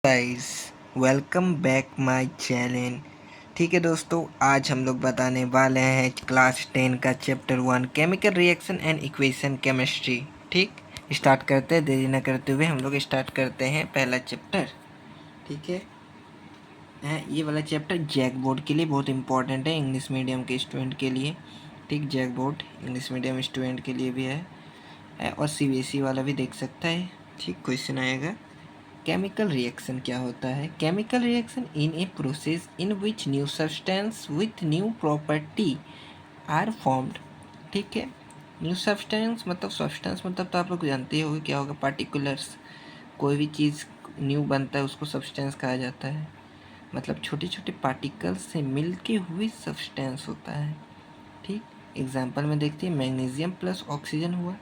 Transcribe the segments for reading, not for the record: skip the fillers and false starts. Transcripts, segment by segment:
Guys, welcome back my channel. ठीक है दोस्तों, आज हम लोग बताने वाले हैं क्लास 10 का chapter 1 chemical reaction and equation chemistry. ठीक, स्टार्ट करते हैं। देरी न करते हुए हम लोग स्टार्ट करते हैं पहला चैप्टर। ठीक है, ये वाला चैप्टर जैक बोर्ड के लिए बहुत इंपॉर्टेंट है, इंग्लिश मीडियम के स्टूडेंट के लिए। ठीक, JAC board English medium student के लिए भी है और सीबीएसई वाला भी देख सकता है। ठीक, क्वेश्चन आएगा केमिकल रिएक्शन क्या होता है। Chemical reaction in a process in which new substance with new property are formed. ठीक है, न्यू सब्सटेंस मतलब तो आप लोग जानते हो क्या होगा, पार्टिकुलर्स। कोई भी चीज़ न्यू बनता है उसको सब्सटेंस कहा जाता है, मतलब छोटे छोटे पार्टिकल्स से मिलके हुई सब्सटेंस होता है। ठीक, एग्जाम्पल में देखते हैं, मैग्नीशियम प्लस ऑक्सीजन हुआ।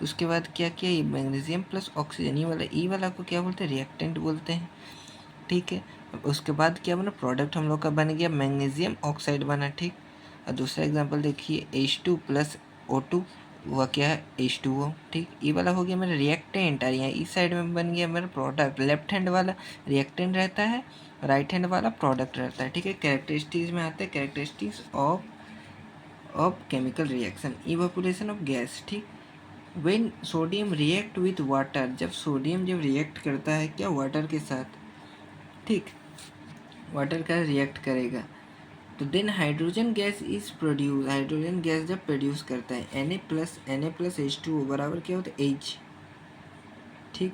उसके बाद क्या किया, ये मैग्नीशियम प्लस ऑक्सीजन, ई वाला को क्या बोलते हैं, रिएक्टेंट बोलते हैं। ठीक है, उसके बाद क्या बना, प्रोडक्ट हम लोग का बन गया मैग्नीशियम ऑक्साइड बना। ठीक, और दूसरा एग्जांपल देखिए, H2 प्लस O2 हुआ क्या है, H2O। ठीक, ये वाला हो गया मेरा रिएक्टेंट, और यहाँ इस साइड में बन गया मेरा प्रोडक्ट। लेफ्ट हैंड वाला रिएक्टेंट रहता है, राइट हैंड वाला प्रोडक्ट रहता है। ठीक है, कैरेक्टरिस्टिक्स में आते हैं characteristics of chemical reaction, evaporation of gas. ठीक, when sodium react with water, जब सोडियम रिएक्ट करता है क्या, वाटर के साथ। ठीक, वाटर का रिएक्ट करेगा तो then hydrogen gas is produce, hydrogen gas जब प्रोड्यूस करता है Na प्लस H2O बराबर क्या होता है, H। ठीक,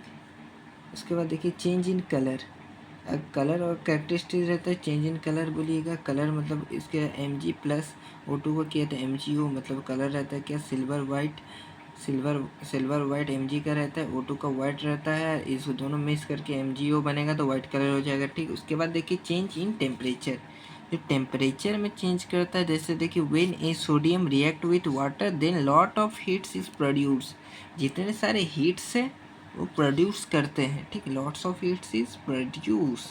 उसके बाद देखिए चेंज इन कलर। कलर और कैरेक्टरिस्टिक रहता है, चेंज इन कलर बोलिएगा। कलर मतलब इसके Mg प्लस O2 को किया था MgO, मतलब कलर रहता है क्या, silver white. Silver white Mg का रहता है, O2 का वाइट रहता है। इस दोनों मिक्स करके MgO बनेगा तो वाइट कलर हो जाएगा। ठीक, उसके बाद देखिए चेंज इन टेम्परेचर, जो टेम्परेचर में चेंज करता है। जैसे देखिए when a sodium react with water then lot of heats is produce, जितने सारे हीट्स है वो प्रोड्यूस करते हैं। ठीक, lots of heats is produce.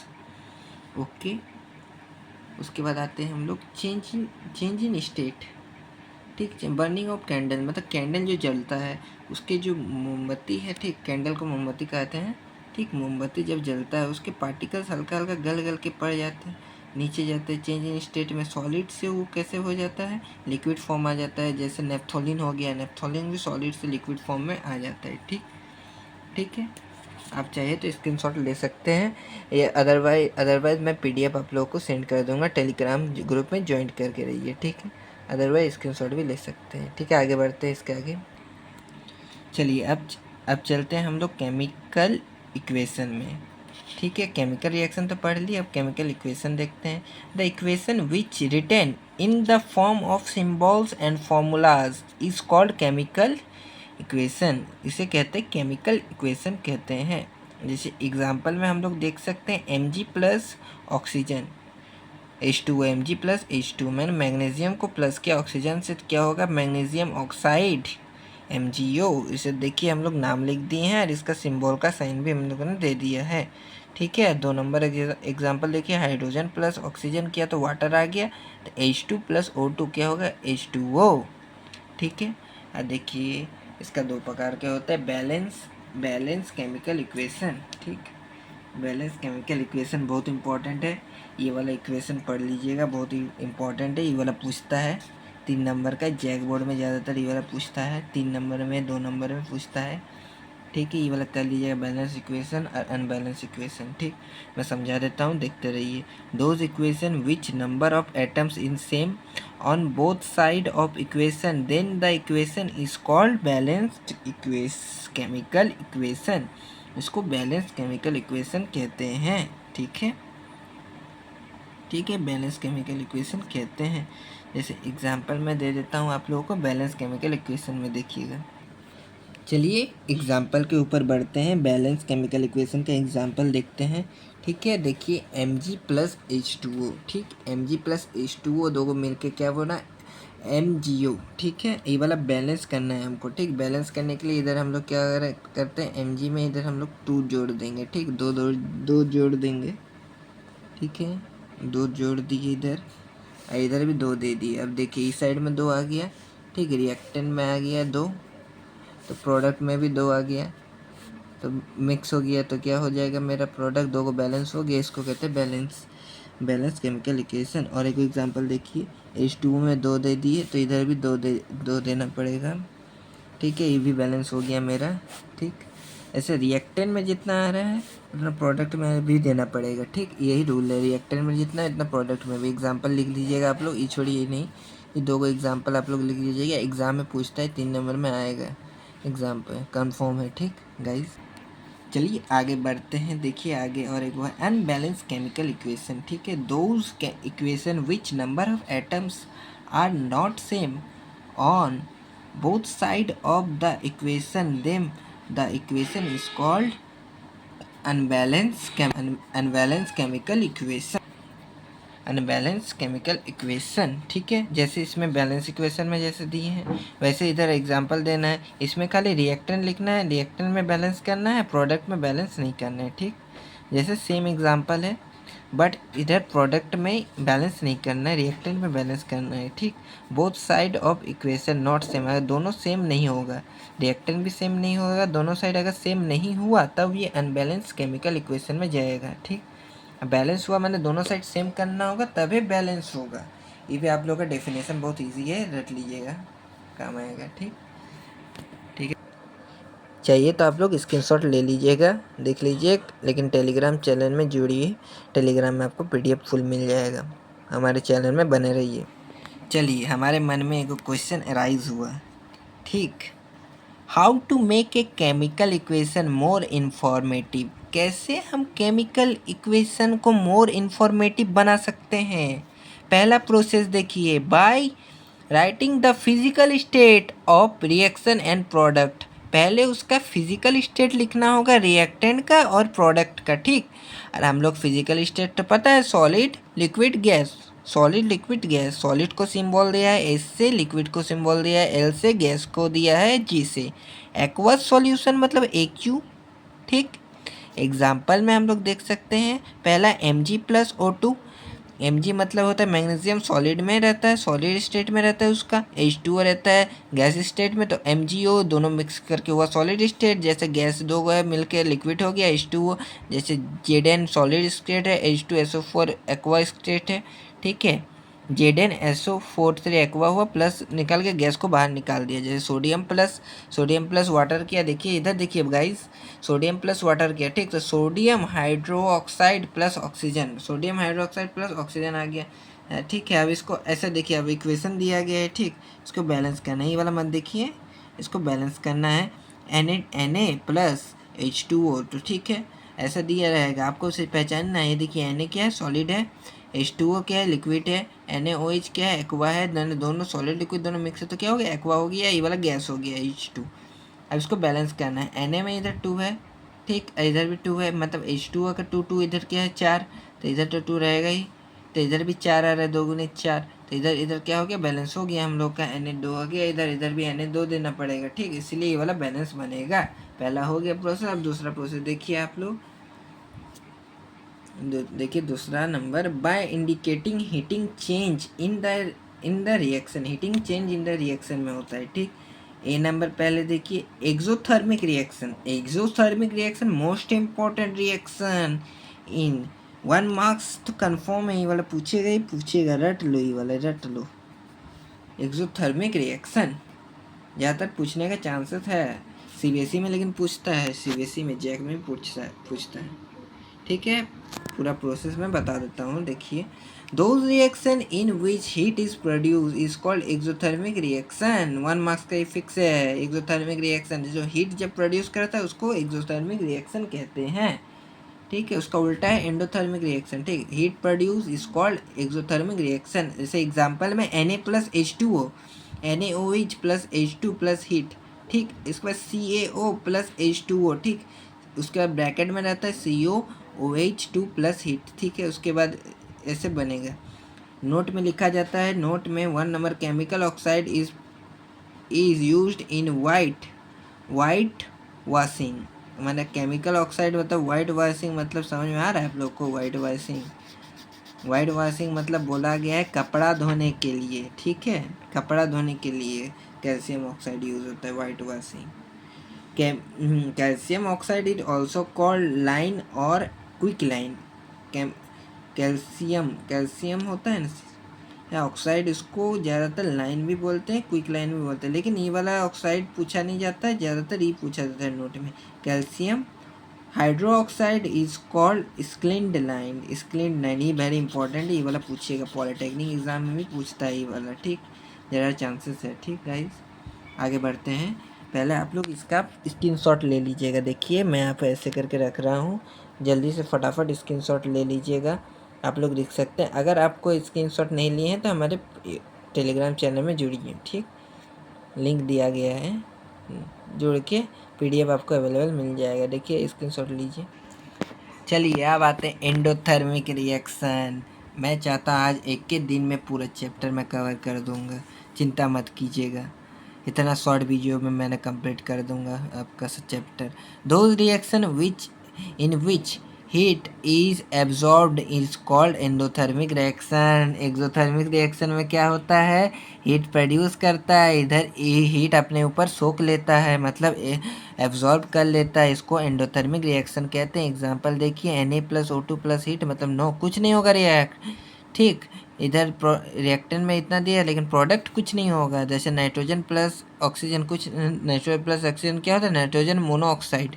Okay, उसके बाद आते हैं हम लोग चेंज इन स्टेट। ठीक, बर्निंग ऑफ कैंडल, मतलब कैंडल जो जलता है उसके जो मोमबत्ती है, ठीक, कैंडल को मोमबत्ती कहते हैं। ठीक, मोमबत्ती जब जलता है उसके पार्टिकल्स हल्का हल्का गल गल के पड़ जाते हैं, नीचे जाते हैं। चेंज इन स्टेट में सॉलिड से वो कैसे हो जाता है, लिक्विड फॉर्म आ जाता है। जैसे नेफ्थोलिन हो गया, नेफ्थोलिन भी सॉलिड से लिक्विड फॉर्म में आ जाता है। ठीक, ठीक है, आप चाहे तो स्क्रीनशॉट ले सकते हैं, या अदरवाइज मैं पीडीएफ आप लोगों को सेंड कर दूंगा, टेलीग्राम ग्रुप में ज्वाइन करके रहिए। ठीक है, अदरवाइज स्क्रीनशॉट भी ले सकते हैं। ठीक है, आगे बढ़ते हैं इसके आगे। चलिए अब चलते हैं हम लोग केमिकल इक्वेशन में। ठीक है, केमिकल रिएक्शन तो पढ़ ली, अब केमिकल इक्वेशन देखते हैं। The equation which written in the form of symbols and formulas is called chemical equation, इसे कहते हैं केमिकल इक्वेशन कहते हैं। जैसे एग्जांपल में हम लोग देख सकते हैं Mg plus oxygen H2O, Mg plus H2, मैंने मैग्नीशियम को प्लस किया ऑक्सीजन से, क्या होगा, मैग्नीशियम ऑक्साइड MgO। इसे देखिए हम लोग नाम लिख दिए हैं और इसका सिंबल का साइन भी हम लोगों ने दे दिया है। ठीक है, 2 नंबर एग्जांपल देखिए, हाइड्रोजन प्लस ऑक्सीजन किया तो वाटर आ गया, तो H2 प्लस O2 क्या होगा, H2O। ठीक है, और देखिए इसका 2 प्रकार के होता है, बैलेंस केमिकल इक्वेशन। ठीक, बैलेंस केमिकल इक्वेशन बहुत इंपॉर्टेंट है, ये वाला इक्वेशन पढ़ लीजिएगा, बहुत ही इंपॉर्टेंट है। ये वाला पूछता है 3 नंबर का, जैक बोर्ड में ज़्यादातर ये वाला पूछता है, 3 नंबर में, 2 नंबर में पूछता है। ठीक है, ये वाला कर लीजिएगा, बैलेंस इक्वेशन और अनबैलेंस इक्वेशन। ठीक, मैं समझा देता हूँ, देखते रहिए। Those equation which number of atoms in same on both side of equation then the equation is called balanced chemical equation, इसको बैलेंस केमिकल इक्वेशन कहते हैं। ठीक है, ठीक है, बैलेंस केमिकल इक्वेशन कहते हैं। जैसे एग्जांपल मैं दे देता हूँ आप लोगों को, बैलेंस केमिकल इक्वेशन में देखिएगा। चलिए एग्जाम्पल के ऊपर बढ़ते हैं, बैलेंस केमिकल इक्वेशन का एग्जाम्पल देखते हैं। ठीक है, देखिए Mg प्लस H2O। ठीक, Mg प्लस H2O दो को मिलके क्या बोला, MgO। ठीक है, ये वाला बैलेंस करना है हमको। ठीक, बैलेंस करने के लिए इधर हम लोग क्या करते हैं, Mg में इधर हम लोग 2 जोड़ देंगे। ठीक, दो जोड़ देंगे। ठीक है, 2 जोड़ दिए इधर, और इधर भी 2 दे दिए। अब देखिए इस साइड में 2 आ गया। ठीक, रिएक्टेंट में आ गया 2, तो प्रोडक्ट में भी 2 आ गया। तो मिक्स हो गया तो क्या हो जाएगा मेरा प्रोडक्ट, दो को बैलेंस हो गया, इसको कहते हैं बैलेंस केमिकल इक्वेशन। और एक एग्जांपल देखिए, H2O में 2 दे दिए तो इधर भी 2 देना पड़ेगा, ठीक है, ये भी बैलेंस हो गया मेरा। ठीक, ऐसे रिएक्टेंट में जितना आ रहा है उतना प्रोडक्ट में भी देना पड़ेगा। ठीक, यही रूल है, रिएक्टेंट में जितना है इतना प्रोडक्ट में भी। एग्जांपल लिख लीजिएगा आप लोग, ये छोड़िए नहीं, ये दो को एग्जांपल आप लोग लिख लीजिएगा, एग्ज़ाम में पूछता है 3 नंबर में आएगा एग्जाम्पल, कन्फर्म है। ठीक गाइज, चलिए आगे बढ़ते हैं। देखिए आगे और एक वो अनबैलेंस केमिकल इक्वेशन। ठीक है, those equation which number of atoms are not same on both side of the equation, then the equation is called unbalanced chemical equation। Unbalance chemical equation. ठीक है, जैसे इसमें बैलेंस इक्वेशन में जैसे दिए हैं वैसे इधर एग्जांपल देना है। इसमें खाली रिएक्टेंट लिखना है, रिएक्टेंट में बैलेंस करना है, प्रोडक्ट में बैलेंस नहीं करना है। ठीक, जैसे सेम एग्जांपल है बट इधर प्रोडक्ट में बैलेंस नहीं करना है, रिएक्टेंट में बैलेंस करना है। ठीक, both side of equation not same, अगर दोनों सेम नहीं होगा, रिएक्टेंट भी सेम नहीं होगा, दोनों साइड अगर सेम नहीं हुआ तब ये अनबैलेंस केमिकल इक्वेशन में जाएगा। ठीक, बैलेंस हुआ मैंने दोनों साइड सेम करना होगा तभी बैलेंस होगा। ये भी आप लोगों का डेफिनेशन बहुत इजी है, रट लीजिएगा, काम आएगा। ठीक, ठीक है, चाहिए तो आप लोग स्क्रीनशॉट ले लीजिएगा, देख लीजिए, लेकिन टेलीग्राम चैनल में जुड़िए, टेलीग्राम में आपको PDF फुल मिल जाएगा, हमारे चैनल में बने रहिए। चलिए, हमारे मन में एक क्वेश्चन अराइज हुआ। ठीक, how to make a chemical equation more informative, कैसे हम केमिकल इक्वेशन को मोर इन्फॉर्मेटिव बना सकते हैं। पहला प्रोसेस देखिए, by writing the physical state of reaction and product, पहले उसका फिजिकल स्टेट लिखना होगा रिएक्टेंट का और प्रोडक्ट का। ठीक, और हम लोग फिजिकल स्टेट तो पता है, solid liquid gas, solid liquid gas, solid को सिंबल दिया है S से, लिक्विड को सिंबल दिया है L से, गैस को दिया है G से, एक्वस सॉल्यूशन मतलब AQ। ठीक, एग्जाम्पल में हम लोग देख सकते हैं, पहला Mg+O2, Mg मतलब होता है मैग्नीशियम, सॉलिड में रहता है, सॉलिड स्टेट में रहता है, उसका H2O रहता है गैस स्टेट में, तो MgO दोनों मिक्स करके हुआ सॉलिड स्टेट, जैसे गैस दो गए मिलकर लिक्विड हो गया H2O, जैसे Zn सॉलिड स्टेट है, H2SO4 एक्वा स्टेट है। ठीक है, Zn SO4 एक्वा हुआ, प्लस निकल के गैस को बाहर निकाल दिया, जैसे सोडियम प्लस वाटर किया। देखिए इधर देखिए गाइस, सोडियम प्लस वाटर किया। ठीक, तो sodium hydroxide plus oxygen, sodium hydroxide plus oxygen आ गया। ठीक है, अब इसको ऐसे देखिए, अब इक्वेशन दिया गया है। ठीक, इसको बैलेंस करना है, ये वाला मत देखिए, इसको बैलेंस करना है, Na प्लस H2O। तो ठीक है, ऐसा दिया रहेगा, आपको उसे पहचानना है। ये देखिए Na क्या है, सॉलिड है, H2O क्या है, लिक्विड है, NaOH क्या है, एक्वा है, दोनों सॉलिड लिक्विड दोनों मिक्स है तो क्या हो गया, एक्वा हो गया, ये वाला गैस हो गया H2। अब इसको बैलेंस करना है, Na में इधर 2 है, ठीक, इधर भी 2 है, मतलब H2O का 2 इधर क्या है 4, तो इधर तो 2 रहेगा ही, तो इधर भी 4 आ रहा है, 2 गुने 4, तो इधर क्या हो गया, बैलेंस हो गया हम लोग का, Na2 हो गया, इधर भी Na2 देना पड़ेगा। ठीक, इसीलिए ये वाला बैलेंस बनेगा। पहला हो गया प्रोसेस। अब दूसरा प्रोसेस देखिए आप लोग, देखिए दूसरा number, by indicating heating change in the reaction, heating change in the reaction में होता है। ठीक, ए नंबर पहले देखिए, exothermic reaction most important reaction in 1 marks तो कंफर्म है, ये वाला पूछेगा ही पूछेगा, रट लो, ये वाला रट लो। एक्सोथर्मिक रिएक्शन ज़्यादातर पूछने का चांसेस है CBSE में, लेकिन पूछता है CBSE में, जैक में पूछता है। ठीक है, पूरा प्रोसेस मैं बता देता हूँ। देखिए, those reaction in which heat is produce is called exothermic reaction. 1 marks का ही फिक्स है, एक्सोथर्मिक रिएक्शन जो हीट जब प्रोड्यूस करता है उसको एक्सोथर्मिक रिएक्शन कहते हैं। ठीक है, उसका उल्टा है एंडोथर्मिक रिएक्शन। ठीक, heat produce is called exothermic reaction. जैसे एग्जांपल में Na+H2O, NaOH plus H2 plus heat. ठीक, इसके बाद CaO+H2O। ठीक, उसके बाद ब्रैकेट में रहता है COOH2 प्लस हीट। ठीक है, उसके बाद ऐसे बनेगा, नोट में लिखा जाता है, नोट में 1 number chemical oxide is used in white washing, मतलब केमिकल ऑक्साइड मतलब वाइट वॉशिंग, मतलब समझ में आ रहा है आप लोग को, वाइट वॉशिंग मतलब बोला गया है कपड़ा धोने के लिए। ठीक है, कपड़ा धोने के लिए कैल्शियम ऑक्साइड यूज होता है white washing. Calcium oxide is also called line और क्विक लाइन। कैल्शियम कैल्शियम होता है ना या ऑक्साइड, इसको ज़्यादातर लाइन भी बोलते हैं, क्विक लाइन भी बोलते हैं, लेकिन ये वाला ऑक्साइड पूछा नहीं जाता है, ज़्यादातर ये पूछा जाता है नोट में। Calcium hydroxide is called slaked lime. Slaked lime ये वेरी इंपॉर्टेंट है, ये वाला पूछिएगा, पॉलिटेक्निक एग्जाम में भी पूछता है ये वाला, ठीक, ज़्यादा चांसेस है। ठीक गाइस, आगे बढ़ते हैं। पहले आप लोग इसका स्क्रीनशॉट ले लीजिएगा। देखिए मैं यहाँ पे ऐसे करके रख रहा हूँ, जल्दी से फटाफट स्क्रीनशॉट ले लीजिएगा। आप लोग लिख सकते हैं। अगर आपको स्क्रीनशॉट नहीं लिए हैं तो हमारे टेलीग्राम चैनल में जुड़िए, ठीक, लिंक दिया गया है, जुड़ के PDF आपको अवेलेबल मिल जाएगा। देखिए स्क्रीनशॉट लीजिए। चलिए अब आते हैं एंडोथर्मिक रिएक्शन। मैं चाहता आज एक के दिन में पूरा चैप्टर मैं कवर कर दूंगा, चिंता मत कीजिएगा, इतना शॉर्ट वीडियो में मैंने कंप्लीट कर दूंगा आपका chapter. Those reaction in which heat is absorbed is called endothermic reaction. Exothermic reaction में क्या होता है, हीट प्रोड्यूस करता है, इधर हीट अपने ऊपर सोख लेता है, मतलब एब्जॉर्ब कर लेता है, इसको एंडोथर्मिक रिएक्शन कहते हैं। एग्जांपल देखिए, Na+O2 प्लस हीट, मतलब नो कुछ नहीं होगा रिएक्ट, ठीक, इधर रिएक्टेंट में इतना दिया लेकिन प्रोडक्ट कुछ नहीं होगा। जैसे नाइट्रोजन प्लस ऑक्सीजन, कुछ नाइट्रोजन प्लस ऑक्सीजन क्या होता है, नाइट्रोजन मोनोऑक्साइड,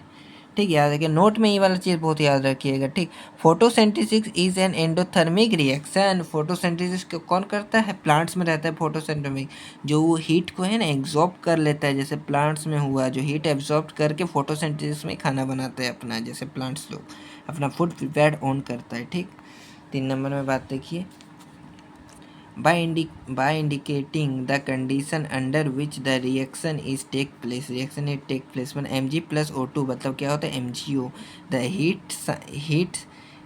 ठीक, याद रखिए, नोट में ये वाला चीज़ बहुत याद रखिएगा, ठीक। Photosynthesis is an endothermic reaction. Photosynthesis कौन करता है, प्लांट्स में रहता है फोटोसिंथेसिस, जो वो हीट को है ना एब्जॉर्ब कर लेता है, जैसे प्लांट्स में हुआ, जो हीट एब्जॉर्ब करके फोटोसिंथेसिस में खाना बनाते हैं अपना, जैसे प्लांट्स लोग अपना फूड प्रिपेयर ऑन करता है, ठीक। 3 नंबर में बात देखिए, by indicating the condition under which the reaction is take place, reaction is take place when Mg+O2 मतलब क्या होता है MgO, the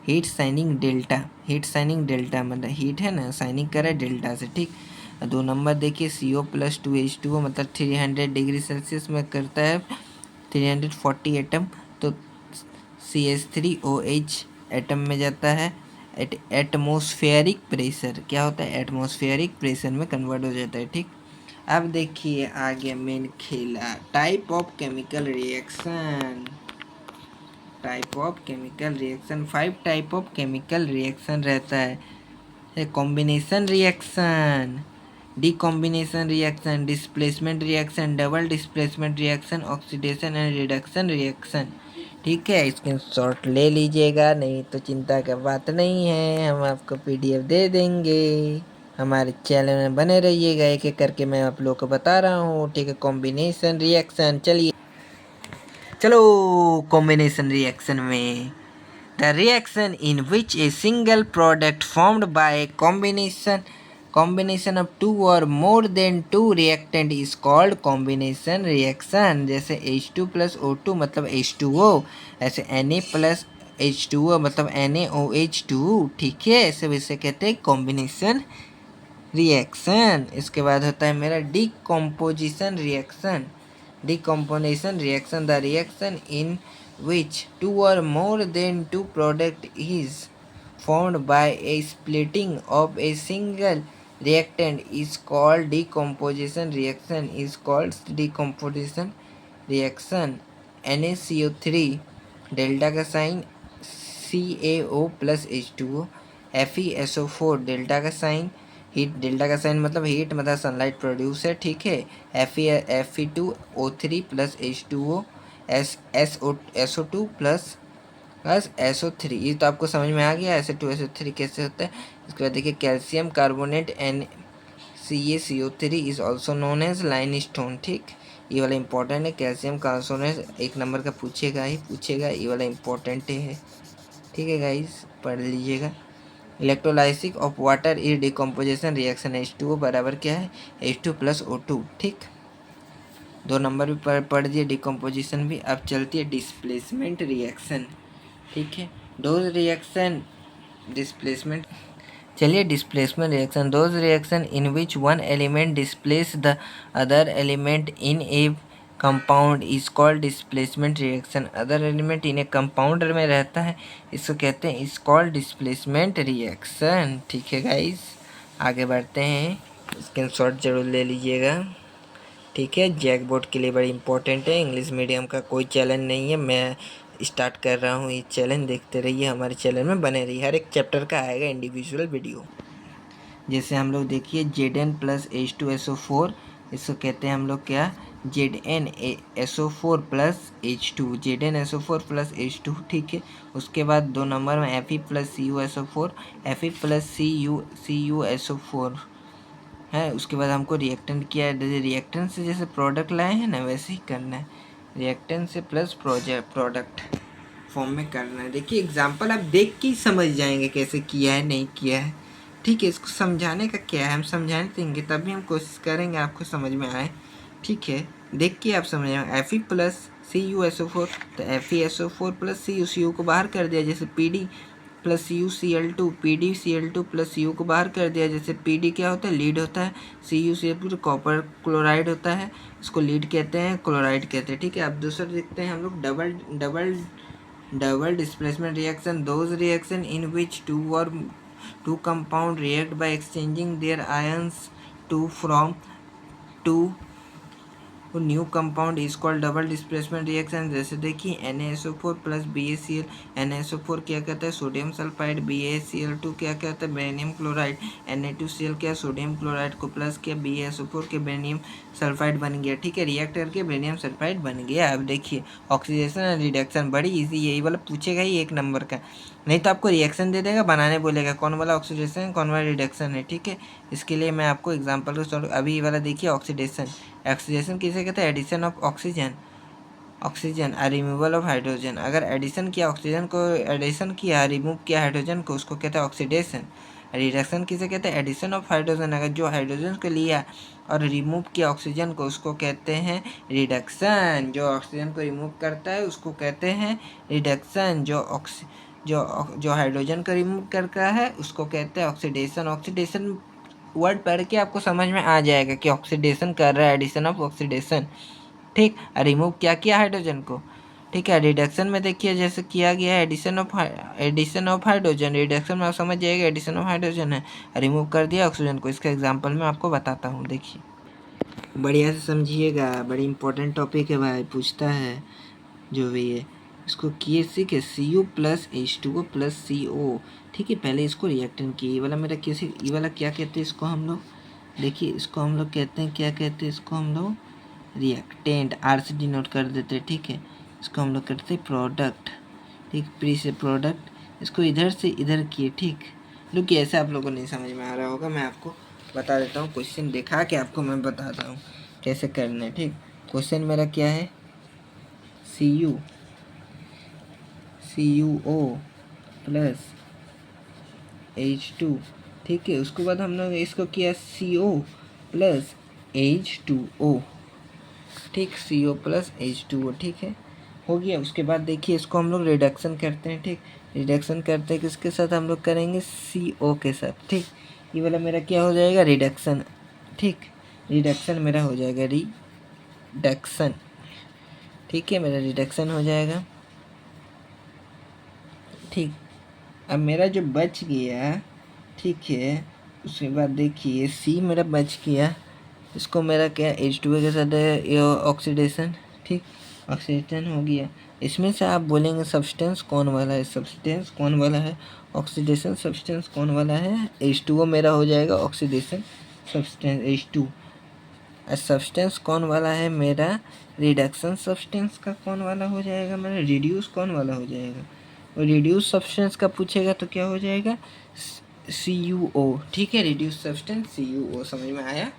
heat signing delta, heat signing delta मतलब हीट है ना साइनिंग करे डेल्टा से, ठीक। 2 नंबर देखिए, CO+2H2O मतलब 300 डिग्री सेल्सियस में करता है 340 एटम, तो CH3OH एटम में जाता है, एटमॉस्फेरिक प्रेशर, क्या होता है एटमॉस्फेरिक प्रेशर में कन्वर्ट हो जाता है, ठीक। अब देखिए आगे मेन खेला, type of chemical reaction. Type of chemical reaction, 5 type of chemical reaction रहता है। Combination reaction, decombination reaction, displacement reaction, double displacement reaction, oxidation and reduction reaction, ठीक है। स्क्रीनशॉट ले लीजिएगा, नहीं तो चिंता का बात नहीं है, हम आपको PDF दे देंगे। हमारे चैनल में बने रहिएगा, एक एक करके मैं आप लोग को बता रहा हूँ, ठीक है। कॉम्बिनेशन रिएक्शन, चलिए चलो कॉम्बिनेशन रिएक्शन में, the reaction in which a single product formed by combination of 2 or more than 2 reactant is called combination reaction। जैसे H2+O2 मतलब H2O, ऐसे Na+H2O मतलब NaOH2, ठीक है, ऐसे वैसे कहते हैं कॉम्बिनेशन रिएक्शन। इसके बाद होता है मेरा decomposition reaction. Decomposition reaction, the reaction in which 2 or more than 2 product is formed by a splitting of a single reactant is called decomposition reaction, is called decomposition reaction। NaCO3 delta का sign, CaO+H2O, FeSO4 delta का sign, heat delta का sign मतलब heat मतलब sunlight produce है, ठीक है। Fe2O3 plus H2O, SO2 plus SO3, ये तो आपको समझ में आ गया SO2 SO3 कैसे होता है। इसके बाद देखिए, calcium carbonate NaCaCO3 is also known as limestone, ठीक, ये वाला इंपॉर्टेंट है। कैल्शियम कार्बोनेट 1 नंबर का पूछेगा ही पूछेगा, ये वाला इंपॉर्टेंट है, ठीक है गाइस, पढ़ लीजिएगा। Electrolysis of water is decomposition reaction, H2O बराबर क्या है H2+O2, ठीक। 2 नंबर भी पढ़ दिए, डिकम्पोजिशन भी। अब चलती है डिस्प्लेसमेंट रिएक्शन, ठीक है। डोज रिएक्शन डिस्प्लेसमेंट, चलिए displacement reaction, those reaction in which one element displace the other element in A compound is called displacement reaction. Other element in A compound में रहता है, इसको कहते हैं इज कॉल्ड डिस्प्लेसमेंट रिएक्शन, ठीक है guys. आगे बढ़ते हैं, स्क्रीनशॉट जरूर ले लीजिएगा। ठीक है। जैकबोर्ड के लिए बड़ी इंपॉर्टेंट है, इंग्लिश मीडियम का कोई चैलेंज नहीं है। मैं स्टार्ट कर रहा हूँ ये चैलेंज, देखते रहिए हमारे चैनल में बने रहिए। हर एक चैप्टर का आएगा इंडिविजुअल वीडियो। जैसे हम लोग देखिए Zn प्लस H2SO4, इसको कहते हैं हम लोग क्या, ZnSO4 plus H2, ZnSO4 plus H2। ठीक है। उसके बाद 2 नंबर में Fe plus CuSO4, Fe plus CuSO4 है। उसके बाद हमको रिएक्टेंट किया है, रिएक्टेंट से जैसे प्रोडक्ट लाए हैं ना वैसे ही करना है, रिएक्टेंट से प्लस प्रोडक्ट फॉर्म में करना है। देखिए एग्जांपल आप देख के ही समझ जाएंगे कैसे किया है नहीं किया है। ठीक है। इसको समझाने का क्या है, हम समझाने देंगे तभी हम कोशिश करेंगे आपको समझ में आए। ठीक है। देख के आप समझ जाएंगे। Fe प्लस CuSO4, तो FeSO4 प्लस Cu को बाहर कर दिया, जैसे PD plus CuCl2, PdCl2 plus Cu को बाहर कर दिया, जैसे PD क्या होता है, लीड होता है, CuCl2 कॉपर क्लोराइड होता है, इसको लीड कहते हैं, क्लोराइड कहते हैं। ठीक है। अब दूसरा देखते हैं हम लोग double displacement reaction, those reaction in which two compound react by exchanging their ions to from two new compound is called double displacement reaction. जैसे देखिए NaSO4 प्लस BaCl, NaSO4 क्या कहता है, सोडियम सल्फाइड, BaCl2 क्या कहता है, barium chloride, Na2Cl क्या, sodium chloride को प्लस किया, BaSO4 के बेरियम सल्फाइड बन गया। ठीक है। रिएक्ट करके बेरियम सल्फाइड बन गया। अब देखिए ऑक्सीडेशन एंड रिडक्शन, बड़ी इजी, यही वाला पूछेगा ही 1 नंबर का, नहीं तो आपको रिएक्शन दे देगा, बनाने बोलेगा कौन वाला ऑक्सीडेशन कौन वाला रिडक्शन है। ठीक है। इसके लिए मैं आपको एग्जांपल को सॉल्व, अभी ये वाला देखिए ऑक्सीडेशन, ऑक्सीडेशन किसे कहते हैं, addition of oxygen removal of hydrogen. अगर एडिशन किया ऑक्सीजन को, एडिशन किया रिमूव किया हाइड्रोजन को, उसको कहते हैं ऑक्सीडेशन। रिडक्शन किसे कहते हैं, एडिशन ऑफ हाइड्रोजन, अगर जो हाइड्रोजन को लिया और रिमूव किया ऑक्सीजन को, उसको कहते हैं रिडक्शन। जो ऑक्सीजन को रिमूव करता है उसको कहते हैं रिडक्शन। जो हाइड्रोजन को रिमूव करता है उसको कहते हैं ऑक्सीडेशन। ऑक्सीडेशन वर्ड पढ़ के आपको समझ में आ जाएगा कि ऑक्सीडेशन कर रहा है, एडिशन ऑफ ऑक्सीडेशन। ठीक। रिमूव क्या किया हाइड्रोजन को। ठीक है। रिडक्शन में देखिए जैसे किया गया है एडिशन ऑफ हाइड्रोजन, रिडक्शन में आप समझ जाइएगा एडिशन ऑफ हाइड्रोजन है, रिमूव कर दिया ऑक्सीजन को। इसका एग्जांपल मैं आपको बताता हूँ, देखिए बढ़िया से समझिएगा, बड़ी इंपॉर्टेंट टॉपिक है भाई, पूछता है जो भी है। इसको किए सीखे Cu plus H2O plus CO। ठीक है। पहले इसको रिएक्टेंट किए, ये वाला मेरा किसी, ये वाला क्या कहते हैं इसको हम लोग, देखिए इसको हम लोग कहते हैं, क्या कहते हैं इसको हम लोग, रिएक्टेंट, R से डिनोट कर देते हैं। ठीक है। इसको हम लोग करते हैं प्रोडक्ट। ठीक। प्री से प्रोडक्ट, इसको इधर से इधर किए। ठीक। रुकिए, ऐसे आप लोगों को नहीं समझ में आ रहा होगा, मैं आपको बता देता हूँ, क्वेश्चन दिखा के आपको मैं बताता हूँ कैसे करना है। ठीक। क्वेश्चन मेरा क्या है, CuO प्लस H2। ठीक है। उसके बाद हम लोग इसको किया CO प्लस H2O। ठीक। CO plus H2O। ठीक है, हो गया। उसके बाद देखिए इसको हम लोग रिडक्शन करते हैं। ठीक। रिडक्शन करते हैं किसके साथ, हम लोग करेंगे CO के साथ। ठीक। ये वाला मेरा क्या हो जाएगा, रिडक्शन। ठीक। रिडक्शन मेरा हो जाएगा रिडक्शन। ठीक है। मेरा रिडक्शन हो जाएगा। ठीक। अब मेरा जो बच गया, ठीक है, उसके बाद देखिए C मेरा बच गया, इसको मेरा क्या H2O के साथ ऑक्सीडेशन। ठीक। ऑक्सीडेशन हो गया। इसमें से आप बोलेंगे सब्सटेंस कौन वाला है, सब्सटेंस कौन वाला है, ऑक्सीडेशन सब्सटेंस कौन वाला है, H2O मेरा हो जाएगा ऑक्सीडेशन सब्सटेंस H2। सब्सटेंस कौन वाला है मेरा, रिडक्शन सब्सटेंस का कौन वाला हो जाएगा मेरा, रिड्यूस कौन वाला हो जाएगा, और रिड्यूस सब्सटेंस का पूछेगा तो क्या हो जाएगा, CuO। ठीक है। Reduce substance CuO। समझ में आया,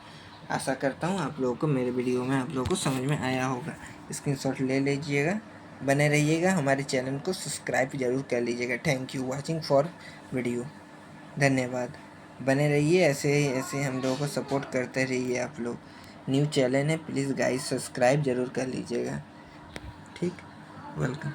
आशा करता हूँ आप लोगों को मेरे वीडियो में आप लोगों को समझ में आया होगा। स्क्रीनशॉट ले लीजिएगा, बने रहिएगा, हमारे चैनल को सब्सक्राइब जरूर कर लीजिएगा। Thank you watching for video, धन्यवाद। बने रहिए ऐसे हम लोगों को सपोर्ट करते रहिए आप लोग। न्यू चैनल है, प्लीज़ गाइस सब्सक्राइब जरूर कर लीजिएगा। ठीक। वेलकम।